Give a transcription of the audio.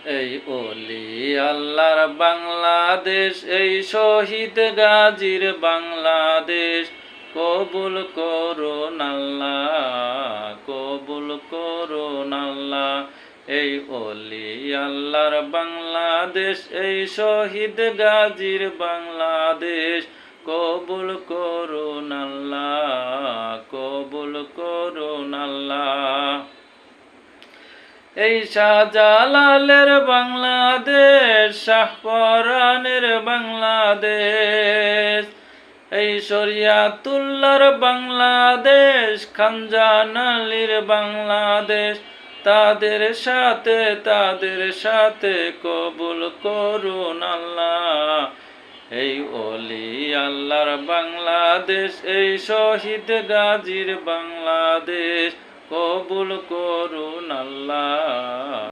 এই ওলি আল্লাহর বাংলাদেশ, এই শহীদ গাজীর বাংলাদেশ, কবুল করুন আল্লাহ, কবুল করুন আল্লাহ। এই ওলি আল্লাহর বাংলাদেশ, এই শহীদ গাজীর বাংলাদেশ, কবুল করুন আল্লাহ, কবুল করুন আল্লাহ। এই শাহজালালের বাংলাদেশ, শাহপরানের বাংলাদেশ, এই শরিয়াতুল্লাহর বাংলাদেশ, খানজাহান আলীর বাংলাদেশ, তাদের সাথে কবুল করুন আল্লাহ। এই ওলি আল্লাহর বাংলাদেশ, এই শহীদ গাজীর বাংলাদেশ, কবুল করুন আল্লাহ।